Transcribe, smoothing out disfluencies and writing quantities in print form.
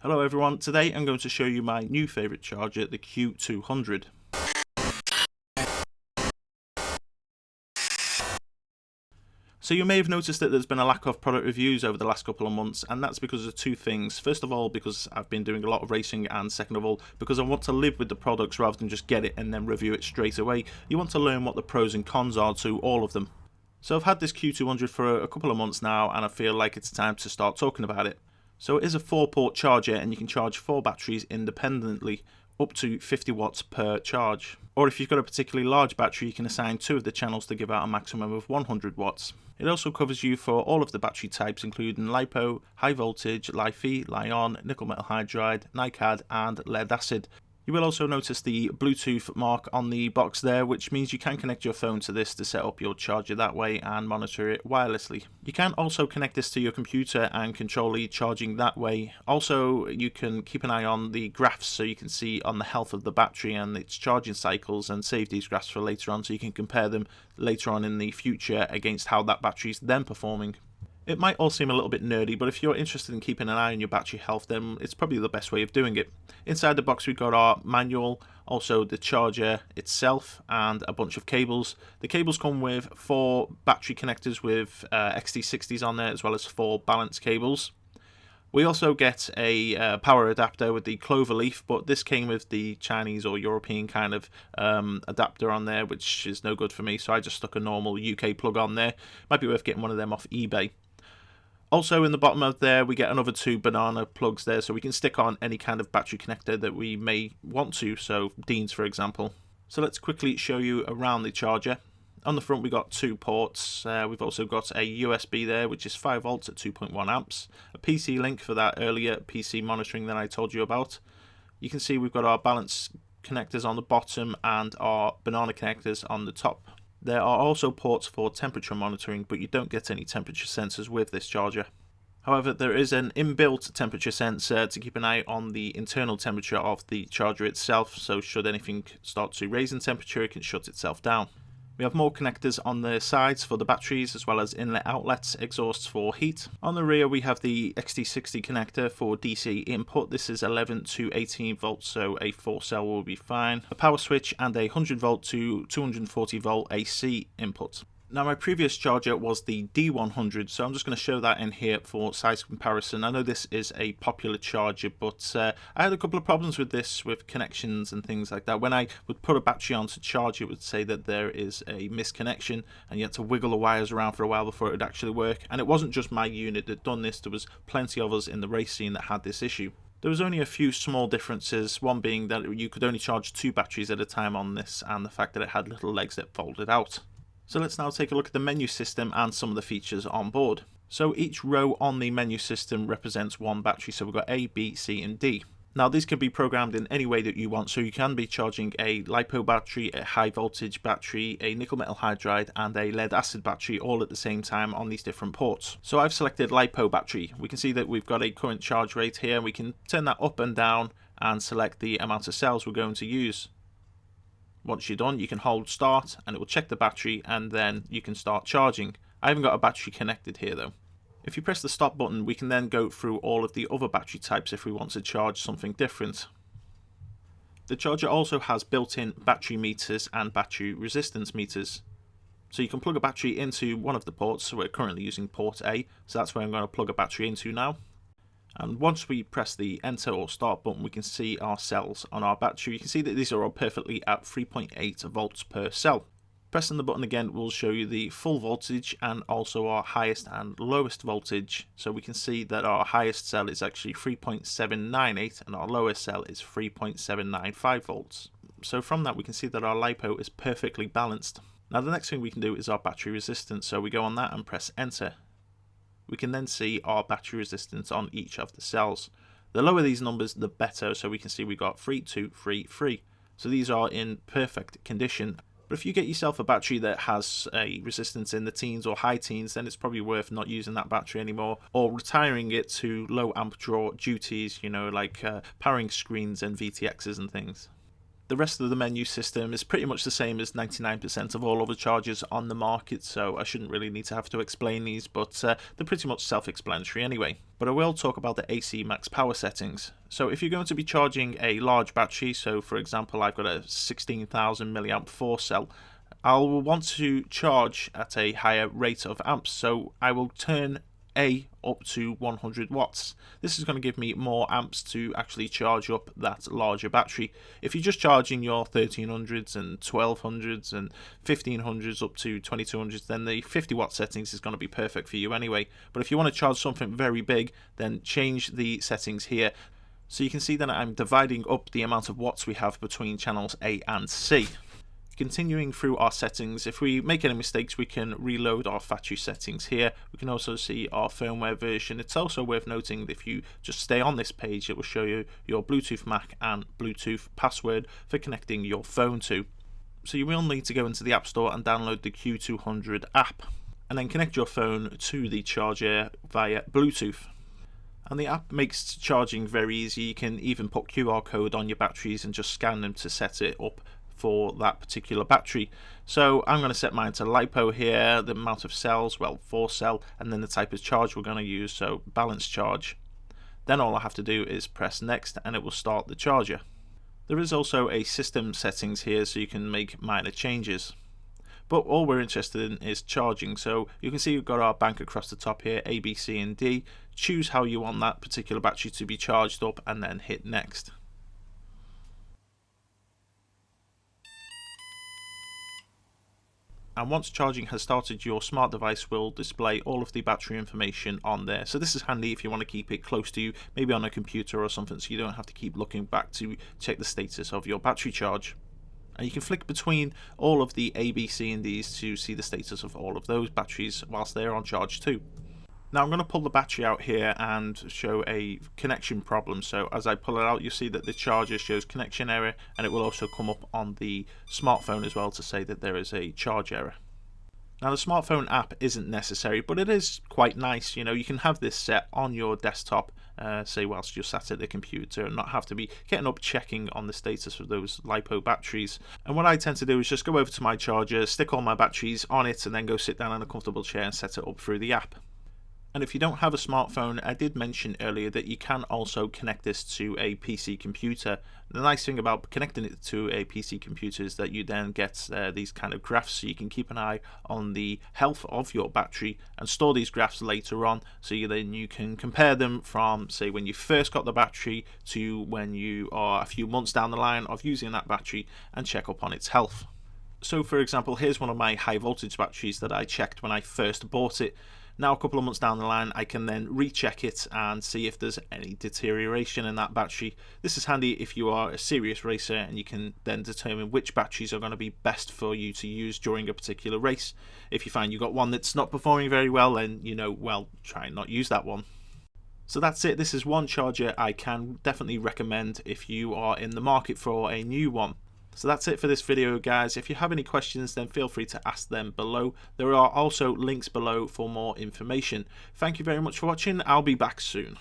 Hello everyone, today I'm going to show you my new favourite charger, the Q200. So you may have noticed that there's been a lack of product reviews over the last couple of months, and that's because of two things. First of all, because I've been doing a lot of racing, and second of all, because I want to live with the products rather than just get it and then review it straight away. You want to learn what the pros and cons are to all of them. So I've had this Q200 for a couple of months now, and I feel like it's time to start talking about it. So it is a 4-port charger, and you can charge 4 batteries independently, up to 50 watts per charge. Or if you've got a particularly large battery, you can assign 2 of the channels to give out a maximum of 100 watts. It also covers you for all of the battery types, including lipo, high voltage, Li-Fi, Li-on, nickel metal hydride, NiCad and lead acid. You will also notice the Bluetooth mark on the box there, which means you can connect your phone to this to set up your charger that way and monitor it wirelessly. You can also connect this to your computer and control the charging that way. Also, you can keep an eye on the graphs so you can see on the health of the battery and its charging cycles, and save these graphs for later on so you can compare them later on in the future against how that battery is then performing. It might all seem a little bit nerdy, but if you're interested in keeping an eye on your battery health, then it's probably the best way of doing it. Inside the box we've got our manual, also the charger itself, and a bunch of cables. The cables come with 4 battery connectors with XT60s on there, as well as 4 balance cables. We also get a power adapter with the clover leaf, but this came with the Chinese or European kind of adapter on there, which is no good for me, so I just stuck a normal UK plug on there. Might be worth getting one of them off eBay. Also in the bottom of there we get another 2 banana plugs there, so we can stick on any kind of battery connector that we may want to, so Dean's for example. So let's quickly show you around the charger. On the front we got 2 ports, we've also got a USB there which is 5 volts at 2.1 amps, a PC link for that earlier PC monitoring that I told you about. You can see we've got our balance connectors on the bottom and our banana connectors on the top. There are also ports for temperature monitoring, but you don't get any temperature sensors with this charger. However, there is an inbuilt temperature sensor to keep an eye on the internal temperature of the charger itself, so should anything start to raise in temperature, it can shut itself down. We have more connectors on the sides for the batteries, as well as inlet outlets, exhausts for heat. On the rear we have the XT60 connector for DC input. This is 11 to 18 volts, so a 4 cell will be fine. A power switch and a 100 volt to 240 volt AC input. Now my previous charger was the D100, so I'm just going to show that in here for size comparison. I know this is a popular charger, but I had a couple of problems with this, with connections and things like that. When I would put a battery on to charge, it would say that there is a misconnection, and you had to wiggle the wires around for a while before it would actually work. And it wasn't just my unit that done this, there was plenty of us in the race scene that had this issue. There was only a few small differences, one being that you could only charge 2 batteries at a time on this, and the fact that it had little legs that folded out. So let's now take a look at the menu system and some of the features on board. So each row on the menu system represents 1 battery, so we've got A, B, C and D. Now these can be programmed in any way that you want, so you can be charging a LiPo battery, a high voltage battery, a nickel metal hydride and a lead acid battery all at the same time on these different ports. So I've selected LiPo battery. We can see that we've got a current charge rate here. We can turn that up and down and select the amount of cells we're going to use. Once you're done, you can hold start and it will check the battery, and then you can start charging. I haven't got a battery connected here though. If you press the stop button, we can then go through all of the other battery types if we want to charge something different. The charger also has built-in battery meters and battery resistance meters. So you can plug a battery into one of the ports, so we're currently using port A, so that's where I'm going to plug a battery into now. And once we press the enter or start button, we can see our cells on our battery. You can see that these are all perfectly at 3.8 volts per cell. Pressing the button again will show you the full voltage and also our highest and lowest voltage. So we can see that our highest cell is actually 3.798 and our lowest cell is 3.795 volts. So from that we can see that our LiPo is perfectly balanced. Now the next thing we can do is our battery resistance, so we go on that and press enter. We can then see our battery resistance on each of the cells. The lower these numbers, the better, so we can see we've got 3, 2, 3, 3. So these are in perfect condition. But if you get yourself a battery that has a resistance in the teens or high teens, then it's probably worth not using that battery anymore, or retiring it to low amp draw duties, you know, like powering screens and VTXs and things. The rest of the menu system is pretty much the same as 99% of all other chargers on the market, so I shouldn't really need to have to explain these, but they're pretty much self-explanatory anyway. But I will talk about the AC max power settings. So if you're going to be charging a large battery, so for example I've got a 16,000 milliamp 4 cell, I'll want to charge at a higher rate of amps, so I will turn A up to 100 watts. This is going to give me more amps to actually charge up that larger battery. If you're just charging your 1300s and 1200s and 1500s up to 2200s, then the 50 watt settings is going to be perfect for you anyway. But if you want to charge something very big, then change the settings here. So you can see that I'm dividing up the amount of watts we have between channels A and C. Continuing through our settings, if we make any mistakes we can reload our factory settings here. We can also see our firmware version. It's also worth noting that if you just stay on this page, it will show you your Bluetooth MAC and Bluetooth password for connecting your phone to. So you will need to go into the App Store and download the Q200 app, and then connect your phone to the charger via Bluetooth. And the app makes charging very easy. You can even put QR code on your batteries and just scan them to set it up for that particular battery. So I'm going to set mine to lipo here, the amount of cells, well 4 cell, and then the type of charge we're going to use, so balanced charge. Then all I have to do is press next and it will start the charger. There is also a system settings here so you can make minor changes. But all we're interested in is charging, so you can see we've got our bank across the top here, A, B, C and D. Choose how you want that particular battery to be charged up and then hit next. And once charging has started, your smart device will display all of the battery information on there. So this is handy if you want to keep it close to you, maybe on a computer or something, so you don't have to keep looking back to check the status of your battery charge. And you can flick between all of the A, B, C and Ds to see the status of all of those batteries whilst they're on charge too. Now I'm going to pull the battery out here and show a connection problem. So as I pull it out, you'll see that the charger shows connection error, and it will also come up on the smartphone as well to say that there is a charge error. Now the smartphone app isn't necessary, but it is quite nice. You know, you can have this set on your desktop, say whilst you're sat at the computer, and not have to be getting up checking on the status of those LiPo batteries. And what I tend to do is just go over to my charger, stick all my batteries on it, and then go sit down in a comfortable chair and set it up through the app. And if you don't have a smartphone, I did mention earlier that you can also connect this to a PC computer. The nice thing about connecting it to a PC computer is that you then get these kind of graphs, so you can keep an eye on the health of your battery and store these graphs later on, so then you can compare them from, say, when you first got the battery to when you are a few months down the line of using that battery, and check up on its health. So for example, here's one of my high voltage batteries that I checked when I first bought it. Now a couple of months down the line, I can then recheck it and see if there's any deterioration in that battery. This is handy if you are a serious racer, and you can then determine which batteries are going to be best for you to use during a particular race. If you find you've got one that's not performing very well, then you know, well, try and not use that one. So that's it. This is one charger I can definitely recommend if you are in the market for a new one. So that's it for this video, guys. If you have any questions, then feel free to ask them below. There are also links below for more information. Thank you very much for watching. I'll be back soon.